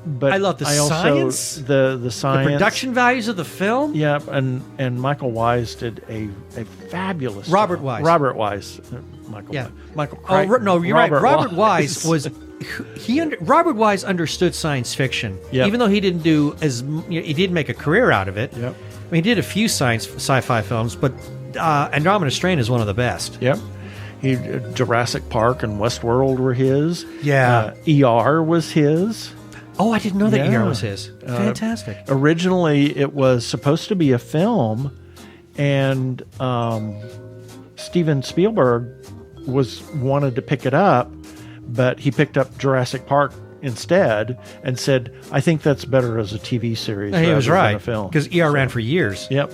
but I love the also science. The science. The production values of the film. Yep, and Michael Wise did a fabulous Robert job. Wise. Robert Wise. Michael. Yeah. Michael Oh, Crichton. no, you're right. Robert Wise Wise was Robert Wise understood science fiction, Yep. even though he didn't do he did make a career out of it. Yep. I mean, he did a few sci-fi films, but Andromeda Strain is one of the best. Yep. Jurassic Park and Westworld were his. Yeah. ER was his. Oh, I didn't know that Yeah. ER was his. Fantastic. Originally, it was supposed to be a film, and Steven Spielberg wanted to pick it up, but he picked up Jurassic Park instead and said, "I think that's better as a TV series." He was rather than right, a film. because ER ran for years. Yep.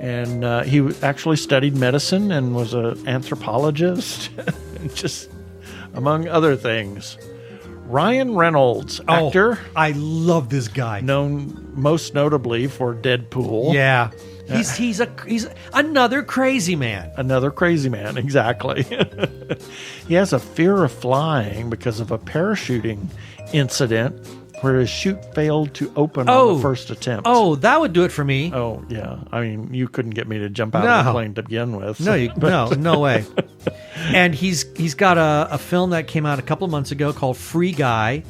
And he actually studied medicine and was an anthropologist, just among other things. Ryan Reynolds, actor, I love this guy. known most notably for Deadpool. Yeah, he's another crazy man. Another crazy man, exactly. He has a fear of flying because of a parachuting incident where his chute failed to open on the first attempt. Oh, that would do it for me. Oh, yeah. I mean, you couldn't get me to jump out No. of the plane to begin with. No, no way. And he's got a film that came out a couple of months ago called Free Guy.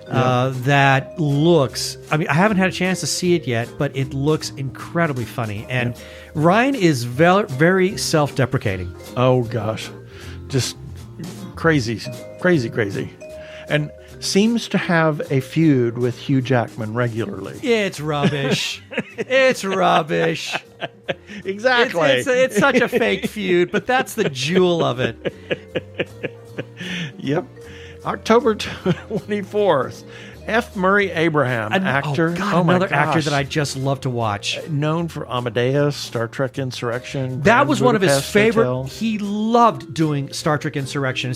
That looks, I mean, I haven't had a chance to see it yet, but it looks incredibly funny. And Ryan is very self-deprecating. Oh, gosh. Just crazy. And seems to have a feud with Hugh Jackman regularly. It's rubbish. It's rubbish. Exactly. It's such a fake feud, but that's the jewel of it. Yep. October 24th. F. Murray Abraham, actor. Oh, God, another my actor gosh. that I just love to watch. Known for Amadeus, Star Trek Insurrection. That Grand was one of his Budapest favorite. Hotel. He loved doing Star Trek Insurrection.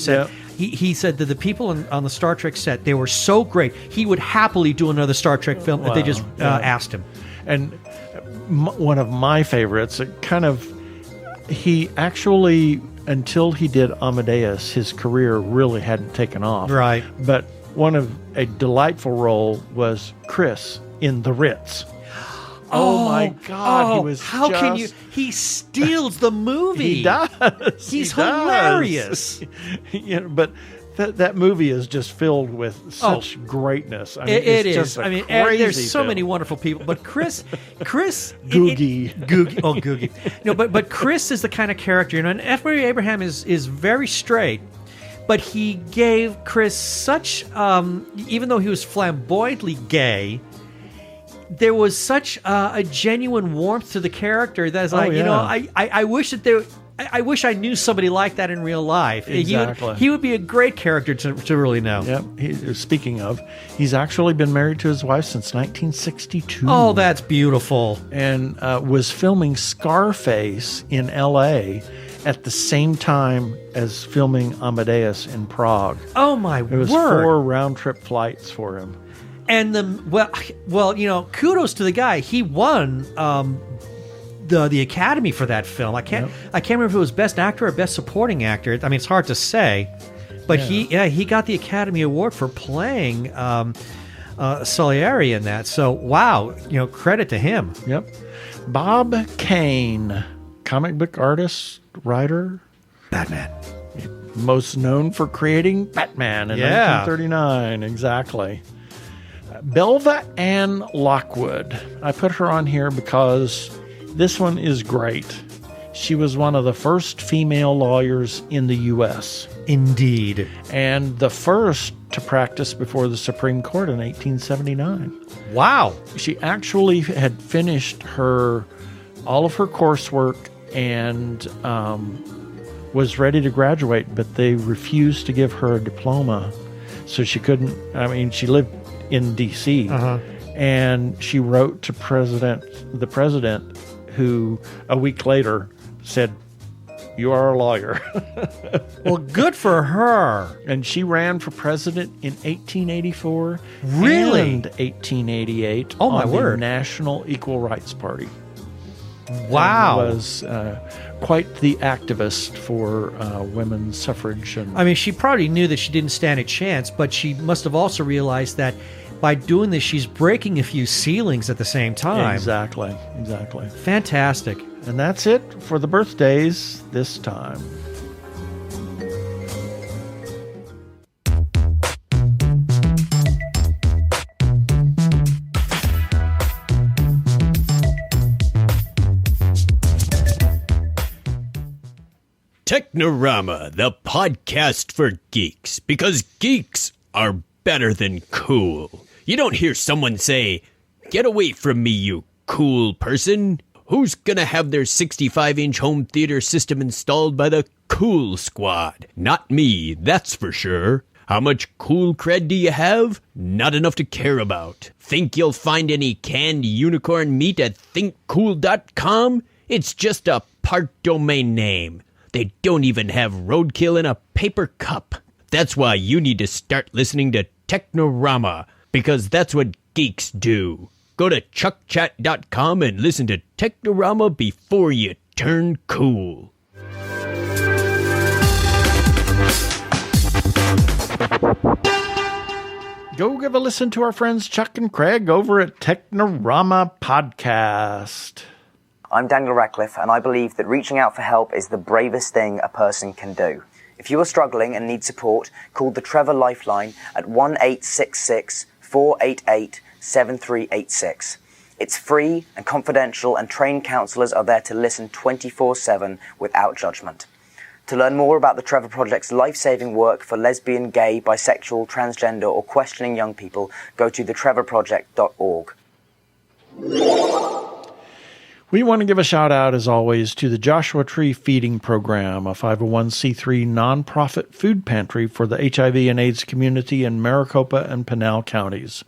He said that the people on the Star Trek set, they were so great. He would happily do another Star Trek film if they just asked him. And one of my favorites, he actually, until he did Amadeus, his career really hadn't taken off. Right. But one of a delightful role was Chris in The Ritz. Oh my God! He was. How can you? He steals the movie. He does. He's hilarious. But that movie is just filled with such greatness. I mean, It it's is. just a I mean, crazy there's so film. many wonderful people, but Chris, Googie. Googie. Oh, Googie. No, but Chris is the kind of character. And F. Murray Abraham is very straight. But he gave Chris such, even though he was flamboyantly gay, there was such a genuine warmth to the character that's I wish that I wish I knew somebody like that in real life. Exactly. He would be a great character to really know. Yep. Speaking of, he's actually been married to his wife since 1962. Oh, that's beautiful. And was filming Scarface in L.A. at the same time as filming Amadeus in Prague. Oh, my word. It was 4 round-trip flights for him. And kudos to the guy. He won the Academy for that film. I can't remember if it was Best Actor or Best Supporting Actor. I mean, it's hard to say, but he got the Academy Award for playing Salieri in that. So wow, credit to him. Yep. Bob Kane, comic book artist, writer, Batman. most known for creating Batman in 1939. Exactly. Belva Ann Lockwood. I put her on here because this one is great. She was one of the first female lawyers in the U.S. Indeed. And the first to practice before the Supreme Court in 1879. Wow. She actually had finished all of her coursework and was ready to graduate, but they refused to give her a diploma. So she couldn't, she lived in D.C. And she wrote to the president, who a week later said, you are a lawyer. Well, good for her. And she ran for president in 1884 Really? and 1888 Oh, my on word. the National Equal Rights Party. Wow. Was quite the activist for women's suffrage. And I mean, she probably knew that she didn't stand a chance, but she must have also realized that by doing this, she's breaking a few ceilings at the same time. Exactly. Fantastic. And that's it for the birthdays this time. Technorama, the podcast for geeks, because geeks are better than cool. You don't hear someone say, "Get away from me, you cool person." Who's gonna have their 65-inch home theater system installed by the Cool Squad? Not me, that's for sure. How much cool cred do you have? Not enough to care about. Think you'll find any canned unicorn meat at thinkcool.com? It's just a part domain name. They don't even have roadkill in a paper cup. That's why you need to start listening to Technorama, because that's what geeks do. Go to chuckchat.com and listen to Technorama before you turn cool. Go give a listen to our friends Chuck and Craig over at Technorama Podcast. I'm Daniel Radcliffe, and I believe that reaching out for help is the bravest thing a person can do. If you are struggling and need support, call the Trevor Lifeline at 1-866-488-7386. It's free and confidential, and trained counsellors are there to listen 24/7 without judgment. To learn more about the Trevor Project's life-saving work for lesbian, gay, bisexual, transgender, or questioning young people, go to thetrevorproject.org. We want to give a shout out, as always, to the Joshua Tree Feeding Program, a 501c3 nonprofit food pantry for the HIV and AIDS community in Maricopa and Pinal counties.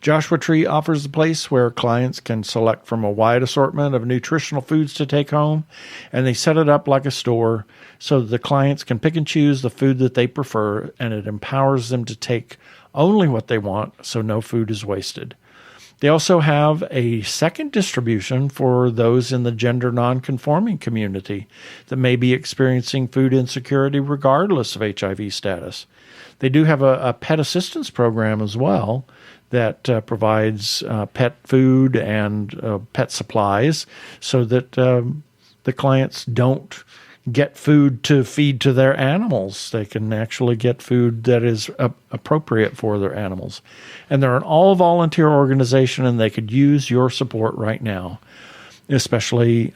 Joshua Tree offers a place where clients can select from a wide assortment of nutritional foods to take home, and they set it up like a store so that the clients can pick and choose the food that they prefer, and it empowers them to take only what they want so no food is wasted. They also have a second distribution for those in the gender nonconforming community that may be experiencing food insecurity regardless of HIV status. They do have a pet assistance program as well that provides pet food and pet supplies so that the clients don't get food to feed to their animals. They can actually get food that is appropriate for their animals. And they're an all-volunteer organization, and they could use your support right now, especially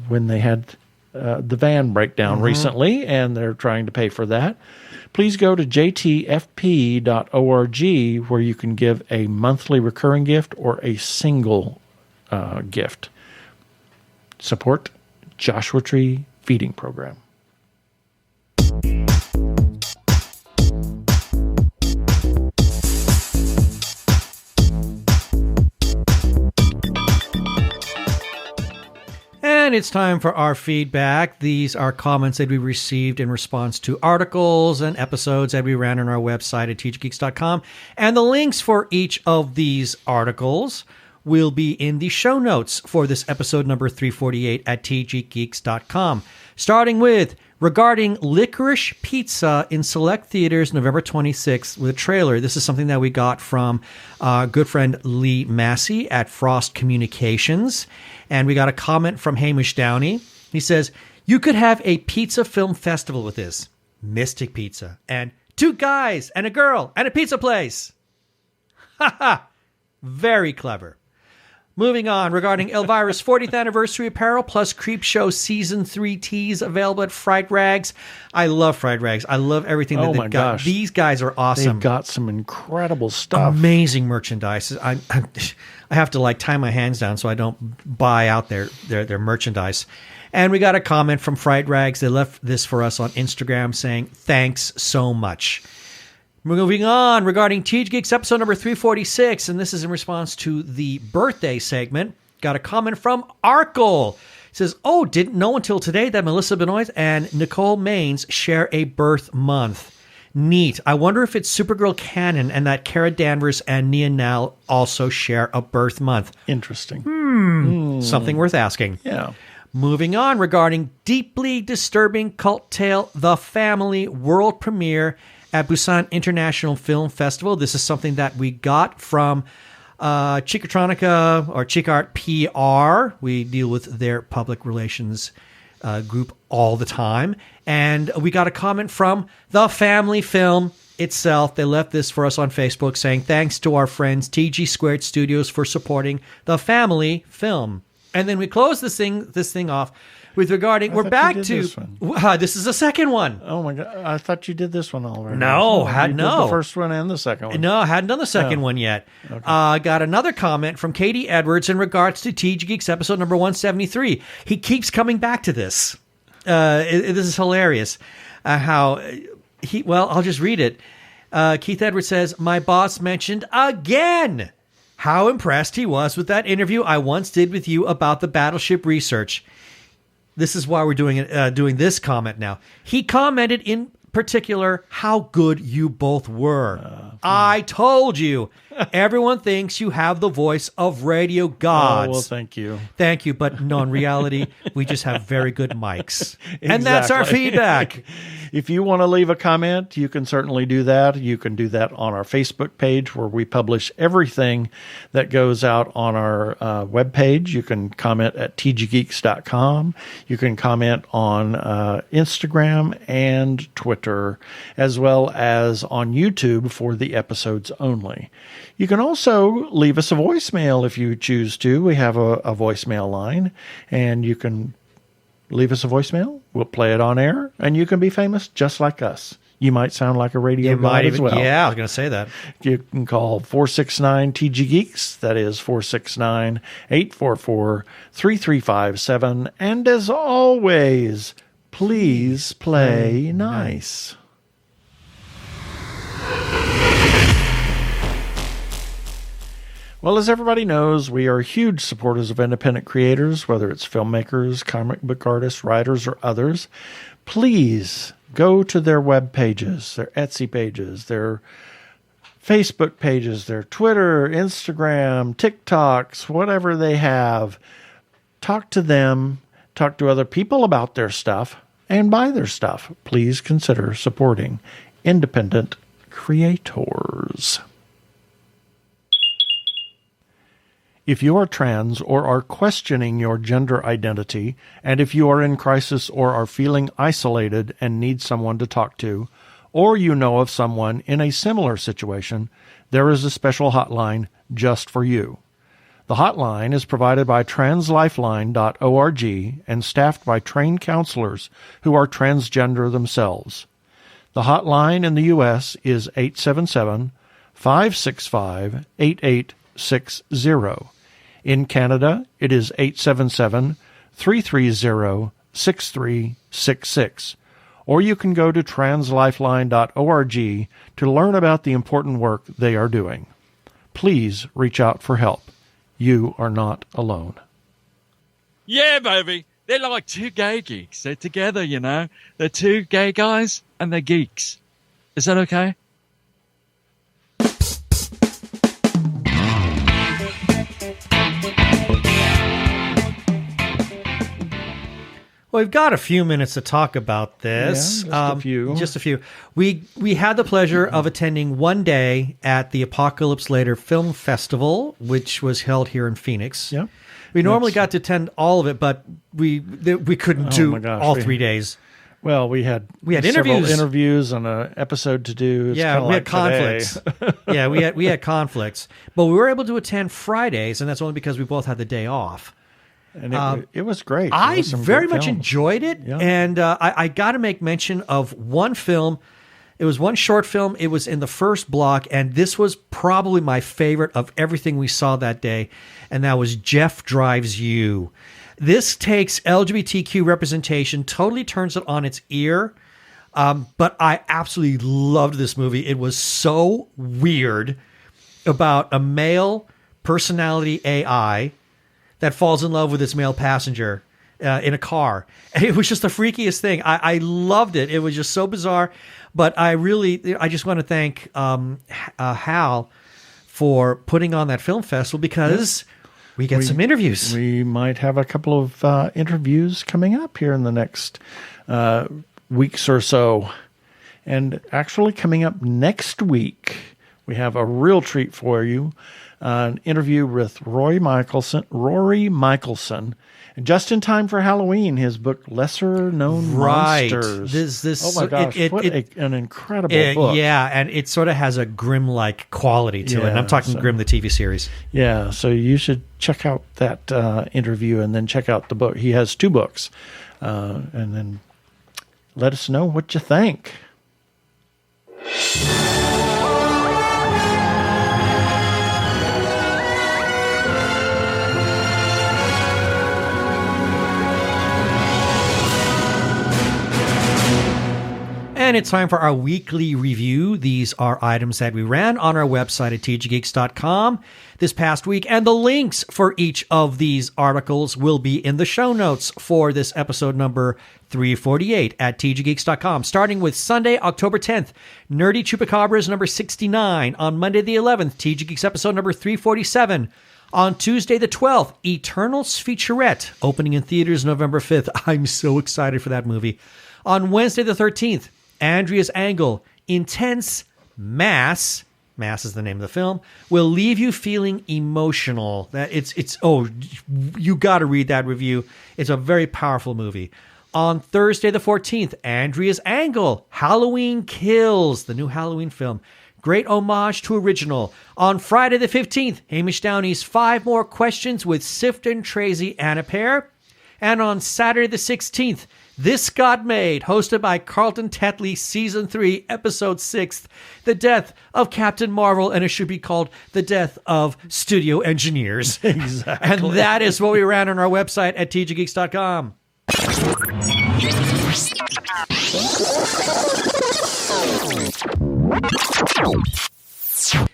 when they had the van breakdown recently, and they're trying to pay for that. Please go to jtfp.org, where you can give a monthly recurring gift or a single gift. Support Joshua Tree Feeding Program. And it's time for our feedback. These are comments that we received in response to articles and episodes that we ran on our website at tggeeks.com. And the links for each of these articles will be in the show notes for this episode number 348 at tggeeks.com. Starting with regarding licorice pizza in select theaters November 26th with a trailer. This is something that we got from our good friend Lee Massey at Frost Communications. And we got a comment from Hamish Downey. He says, "You could have a pizza film festival with this. Mystic Pizza. And 2 guys and a girl and a pizza place." Ha ha! Very clever. Moving on, regarding Elvira's 40th anniversary apparel plus Creepshow Season 3 tees available at Fright Rags. I love Fright Rags. I love everything that they've got. Gosh. These guys are awesome. They've got some incredible stuff. Amazing merchandise. I have to tie my hands down so I don't buy out their merchandise. And we got a comment from Fright Rags. They left this for us on Instagram saying, "Thanks so much." Moving on, regarding Teach Geeks episode number 346, and this is in response to the birthday segment, got a comment from Arkle says, "Oh, didn't know until today that Melissa Benoist and Nicole Maines share a birth month. Neat. I wonder if it's Supergirl canon and that Kara Danvers and Nia Nal also share a birth month. Interesting. Something worth asking." Yeah. Moving on, regarding deeply disturbing cult tale, The Family, world premiere at Busan International Film Festival. This is something that we got from Chicatronica or Chic Art PR. We deal with their public relations group all the time. And we got a comment from The Family Film itself. They left this for us on Facebook saying, "Thanks to our friends TG Squared Studios for supporting The Family Film." And then we close this thing off with regarding. We're back to this one. This is the second one. Oh my God! I thought you did this one already. No, you did no. the first one and the second one. No, I hadn't done the second one yet. Okay. Got another comment from Katie Edwards in regards to TG Geeks episode number 173. He keeps coming back to this. This is hilarious. I'll just read it. Keith Edwards says, "My boss mentioned again how impressed he was with that interview I once did with you about the battleship research." This is why we're doing this comment now. He commented in particular how good you both were. I told you. Everyone thinks you have the voice of radio gods. Oh, well, thank you. Thank you, but no, in reality, we just have very good mics. And that's our feedback. If you want to leave a comment, you can certainly do that. You can do that on our Facebook page where we publish everything that goes out on our webpage. You can comment at tggeeks.com. You can comment on Instagram and Twitter, as well as on YouTube for the episodes only. You can also leave us a voicemail if you choose to. We have a voicemail line, and you can leave us a voicemail. We'll play it on air, and you can be famous just like us. You might sound like a radio guy as well. Yeah, I was going to say that. You can call 469-TG-GEEKS. That is 469-844-3357. And as always, please play nice. Well, as everybody knows, we are huge supporters of independent creators, whether it's filmmakers, comic book artists, writers, or others. Please go to their web pages, their Etsy pages, their Facebook pages, their Twitter, Instagram, TikToks, whatever they have. Talk to them, talk to other people about their stuff, and buy their stuff. Please consider supporting independent creators. If you are trans or are questioning your gender identity, and if you are in crisis or are feeling isolated and need someone to talk to, or you know of someone in a similar situation, there is a special hotline just for you. The hotline is provided by translifeline.org and staffed by trained counselors who are transgender themselves. The hotline in the U.S. is 877-565-8860. In Canada, it is 877-330-6366. Or you can go to translifeline.org to learn about the important work they are doing. Please reach out for help. You are not alone. Yeah, baby. They're like two gay geeks. They're together, you know. They're two gay guys and they're geeks. Is that okay? Well, we've got a few minutes to talk about this. Yeah, just a few. We had the pleasure of attending one day at the Apocalypse Later Film Festival, which was held here in Phoenix. Yeah. We normally got to attend all of it, but we couldn't do all 3 days. Well, we had several interviews and an episode to do. It's we had conflicts. Yeah, we had conflicts, but we were able to attend Fridays, and that's only because we both had the day off. And it was great. I very much enjoyed it, and I got to make mention of one film. It was one short film. It was in the first block, and this was probably my favorite of everything we saw that day, and that was Jeff Drives You. This takes LGBTQ representation, totally turns it on its ear, but I absolutely loved this movie. It was so weird about a male personality AI that falls in love with its male passenger. in a car. And it was just the freakiest thing. I loved it. It was just so bizarre. But I just want to thank Hal for putting on that film festival because we get some interviews. We might have a couple of interviews coming up here in the next weeks or so. And actually coming up next week, we have a real treat for you. An interview with Rory Michelson, just in time for Halloween. His book, Lesser Known Monsters. Oh my gosh, an incredible book. Yeah, and it sort of has a Grimm-like quality to it. And I'm talking Grimm, the TV series. Yeah, so you should check out that interview and then check out the book. He has 2 books. And then let us know what you think. And it's time for our weekly review. These are items that we ran on our website at tggeeks.com this past week. And the links for each of these articles will be in the show notes for this episode number 348 at tggeeks.com. Starting with Sunday, October 10th, Nerdy Chupacabras number 69. On Monday the 11th, TG Geeks episode number 347. On Tuesday the 12th, Eternals Featurette, opening in theaters November 5th. I'm so excited for that movie. On Wednesday the 13th, Andrea's Angle, Intense Mass is the name of the film, will leave you feeling emotional. You got to read that review. It's a very powerful movie. On Thursday the 14th, Andrea's Angle, Halloween Kills, the new Halloween film. Great homage to original. On Friday the 15th, Hamish Downey's 5 More Questions with Sift and Tracy and a Pair. And on Saturday the 16th, This Got Made, hosted by Carlton Tetley, Season 3, Episode 6, The Death of Captain Marvel, and it should be called The Death of Studio Engineers. Exactly. And that is what we ran on our website at tggeeks.com.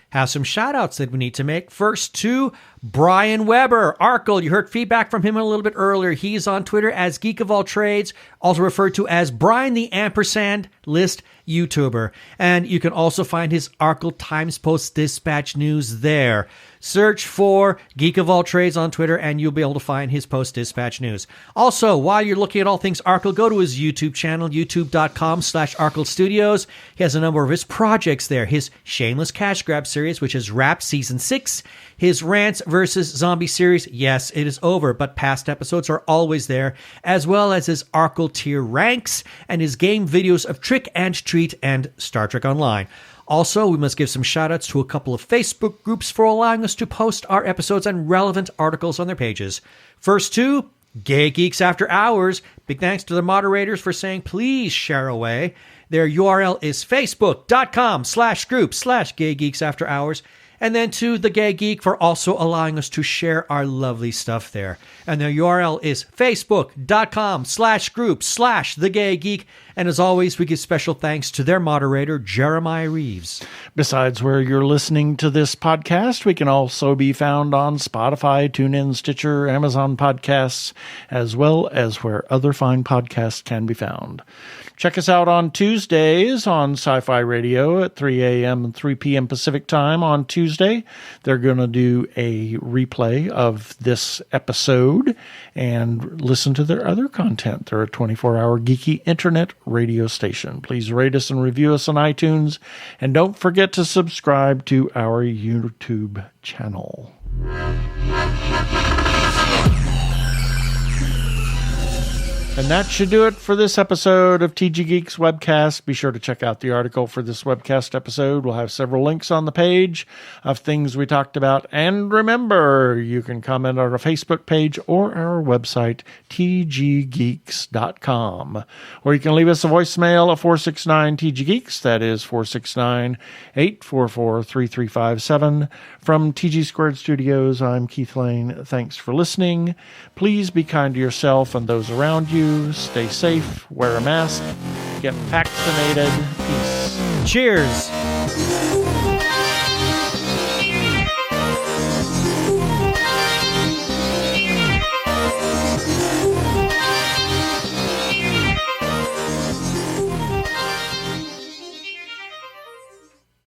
Have some shout-outs that we need to make. First to Brian Weber, Arkle. You heard feedback from him a little bit earlier. He's on Twitter as Geek of All Trades, also referred to as Brian the Ampersand List YouTuber. And you can also find his Arkle Times Post Dispatch news there. Search for Geek of All Trades on Twitter, and you'll be able to find his Post Dispatch news. Also, while you're looking at all things Arkle, go to his YouTube channel, youtube.com/Arkle Studios. He has a number of his projects there. His Shameless Cash Grab series, which is Wrapped Season 6. His Rants vs. Zombie series, yes, it is over, but past episodes are always there, as well as his Arkle Tier Ranks and his game videos of Trick and Treat and Star Trek Online. Also, we must give some shout-outs to a couple of Facebook groups for allowing us to post our episodes and relevant articles on their pages. First to Gay Geeks After Hours. Big thanks to the moderators for saying, please share away. Their URL is facebook.com/group/Gay Geeks After Hours. And then to The Gay Geek for also allowing us to share our lovely stuff there. And their URL is facebook.com/group/The Gay Geek. And as always, we give special thanks to their moderator, Jeremiah Reeves. Besides where you're listening to this podcast, we can also be found on Spotify, TuneIn, Stitcher, Amazon Podcasts, as well as where other fine podcasts can be found. Check us out on Tuesdays on Sci-Fi Radio at 3 a.m. and 3 p.m. Pacific Time on Tuesday. They're going to do a replay of this episode and listen to their other content. They're a 24-hour geeky internet radio station. Please rate us and review us on iTunes. And don't forget to subscribe to our YouTube channel. And that should do it for this episode of TG Geeks Webcast. Be sure to check out the article for this webcast episode. We'll have several links on the page of things we talked about. And remember, you can comment on our Facebook page or our website, tggeeks.com. Or you can leave us a voicemail at 469-TG-GEEKS. That is 469-844-3357. From TG Squared Studios, I'm Keith Lane. Thanks for listening. Please be kind to yourself and those around you. Stay safe, wear a mask, get vaccinated. Peace. Cheers.